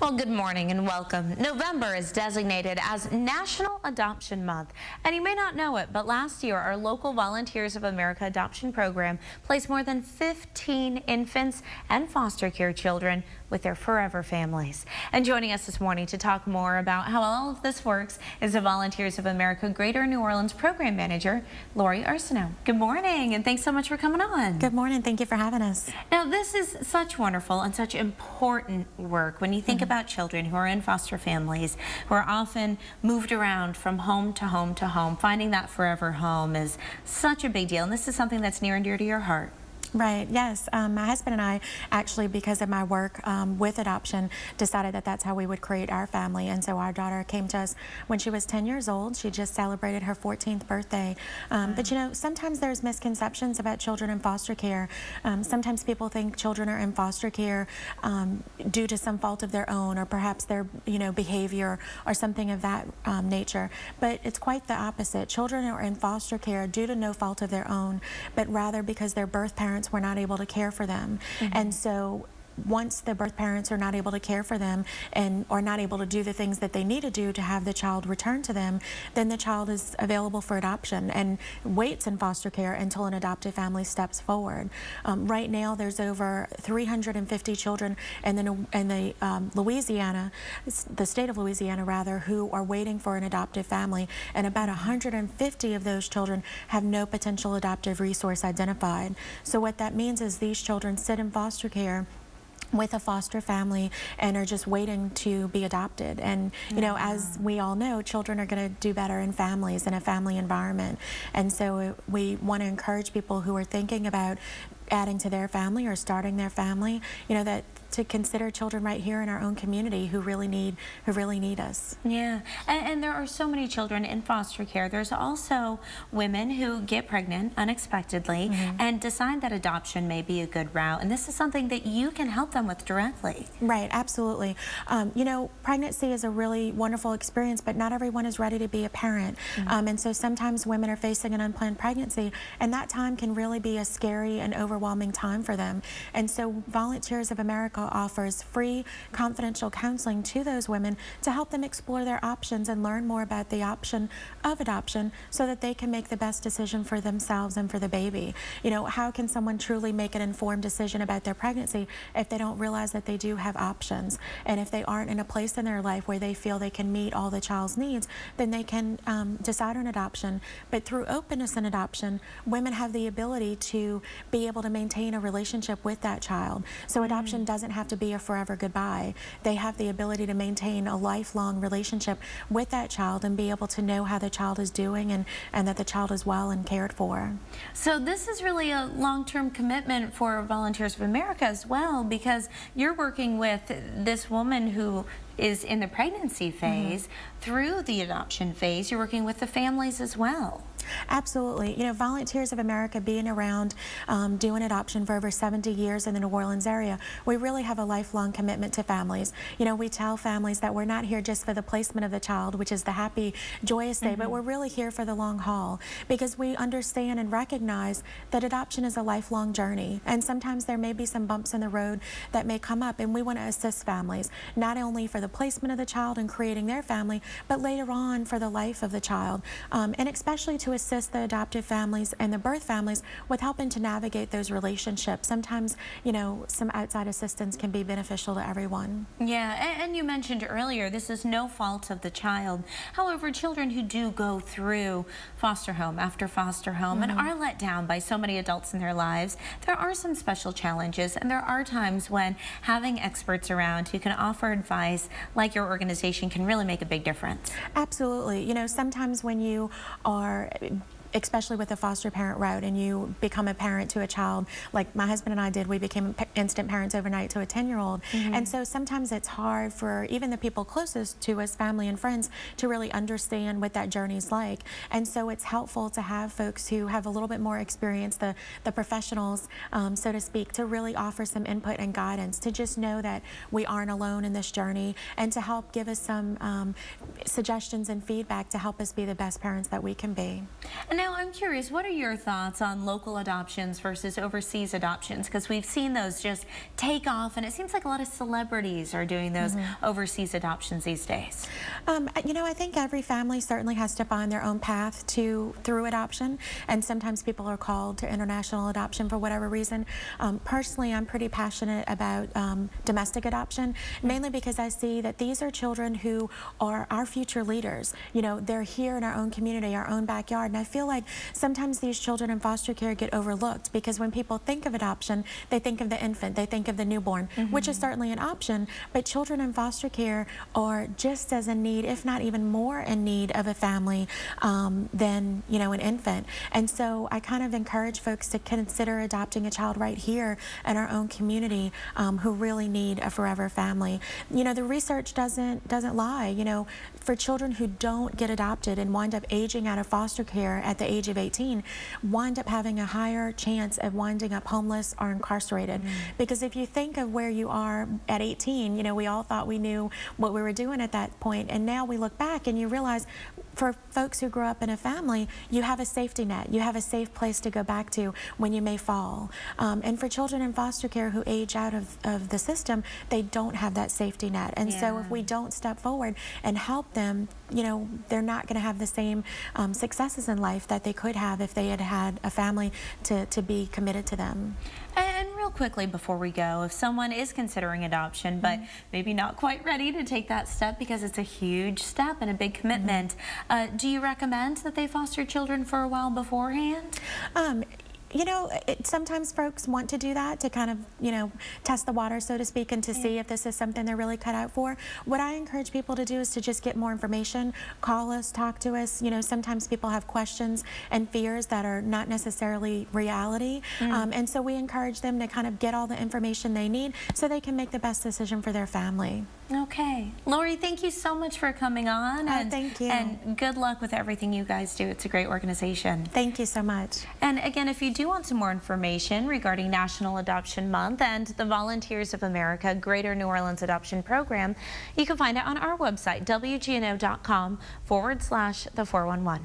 Well, good morning and welcome. November is designated as National Adoption Month. And you may not know it, but last year our local Volunteers of America adoption program placed more than 15 infants and foster care children with their forever families. And joining us this morning to talk more about how all of this works is the Volunteers of America Greater New Orleans Program Manager, Lori Arsenault. Good morning and thanks so much for coming on. Good morning. Thank you for having us. Now, this is such wonderful and such important work when you think about children who are in foster families, who are often moved around from home to home to home. Finding that forever home is such a big deal, and this is something that's near and dear to your heart. Right, yes. My husband and I actually, because of my work with adoption, decided that that's how we would create our family. And so our daughter came to us when she was 10 years old. She just celebrated her 14th birthday. But you know, sometimes there's misconceptions about children in foster care. Sometimes people think children are in foster care due to some fault of their own, or perhaps their behavior or something of that nature. But it's quite the opposite. Children are in foster care due to no fault of their own, but rather because their birth parents were not able to care for them. And so once the birth parents are not able to care for them and are not able to do the things that they need to do to have the child returned to them, then the child is available for adoption and waits in foster care until an adoptive family steps forward. Right now there's over 350 children in the Louisiana, the state of Louisiana rather, who are waiting for an adoptive family, and about 150 of those children have no potential adoptive resource identified. So what that means is these children sit in foster care with a foster family and are just waiting to be adopted. And you know, as we all know, children are going to do better in families, in a family environment. And so we want to encourage people who are thinking about adding to their family or starting their family, that to consider children right here in our own community who really need us. Yeah, and there are so many children in foster care. There's also women who get pregnant unexpectedly and decide that adoption may be a good route, and this is something that you can help them with directly. Right, absolutely. Pregnancy is a really wonderful experience, but not everyone is ready to be a parent. And so sometimes women are facing an unplanned pregnancy, and that time can really be a scary and overwhelming time for them. And so Volunteers of America offers free confidential counseling to those women to help them explore their options and learn more about the option of adoption so that they can make the best decision for themselves and for the baby. How can someone truly make an informed decision about their pregnancy if they don't realize that they do have options? And if they aren't in a place in their life where they feel they can meet all the child's needs, then they can decide on adoption. But through openness in adoption, women have the ability to be able to maintain a relationship with that child. So adoption doesn't have to be a forever goodbye. They have the ability to maintain a lifelong relationship with that child and be able to know how the child is doing and that the child is well and cared for. So this is really a long-term commitment for Volunteers of America as well, because you're working with this woman who is in the pregnancy phase through the adoption phase. You're working with the families as well. Absolutely. Volunteers of America, being around doing adoption for over 70 years in the New Orleans area, we really have a lifelong commitment to families. We tell families that we're not here just for the placement of the child, which is the happy, joyous day, but we're really here for the long haul, because we understand and recognize that adoption is a lifelong journey, and sometimes there may be some bumps in the road that may come up, and we want to assist families, not only for the placement of the child and creating their family, but later on for the life of the child, and especially to assist the adoptive families and the birth families with helping to navigate those relationships. Sometimes, some outside assistance can be beneficial to everyone. Yeah, and you mentioned earlier, this is no fault of the child. However, children who do go through foster home after foster home and are let down by so many adults in their lives, there are some special challenges, and there are times when having experts around who can offer advice like your organization can really make a big difference. Absolutely. Sometimes when you are especially with the foster parent route, and you become a parent to a child, like my husband and I did. We became instant parents overnight to a 10-year-old. And so sometimes it's hard for even the people closest to us, family and friends, to really understand what that journey's like. And so it's helpful to have folks who have a little bit more experience, the professionals, so to speak, to really offer some input and guidance, to just know that we aren't alone in this journey, and to help give us some suggestions and feedback to help us be the best parents that we can be. And Now, I'm curious, what are your thoughts on local adoptions versus overseas adoptions? Because we've seen those just take off, and it seems like a lot of celebrities are doing those overseas adoptions these days. You know, I think every family certainly has to find their own path through adoption, and sometimes people are called to international adoption for whatever reason. Personally, I'm pretty passionate about domestic adoption, mainly because I see that these are children who are our future leaders. You know, they're here in our own community, our own backyard, and I feel like sometimes these children in foster care get overlooked because when people think of adoption, they think of the infant, they think of the newborn, which is certainly an option, but children in foster care are just as in need, if not even more in need of a family than, you know, an infant. And so I kind of encourage folks to consider adopting a child right here in our own community who really need a forever family. You know, the research doesn't lie. You know, for children who don't get adopted and wind up aging out of foster care at the age of 18, wind up having a higher chance of winding up homeless or incarcerated. Because if you think of where you are at 18, you know, we all thought we knew what we were doing at that point, and now we look back and you realize for folks who grow up in a family, you have a safety net. You have a safe place to go back to when you may fall. And for children in foster care who age out of the system, they don't have that safety net. And so if we don't step forward and help them, you know, they're not going to have the same successes in life that they could have if they had had a family to be committed to them. And real quickly before we go, if someone is considering adoption but maybe not quite ready to take that step because it's a huge step and a big commitment, do you recommend that they foster children for a while beforehand? You know, sometimes folks want to do that to kind of, you know, test the water, so to speak, and to see if this is something they're really cut out for. What I encourage people to do is to just get more information, call us, talk to us. You know, sometimes people have questions and fears that are not necessarily reality. And so we encourage them to kind of get all the information they need so they can make the best decision for their family. Okay. Lori, thank you so much for coming on. Oh, thank you. And good luck with everything you guys do. It's a great organization. Thank you so much. And again, if you do want some more information regarding National Adoption Month and the Volunteers of America Greater New Orleans Adoption Program, you can find it on our website, WGNO.com/the411.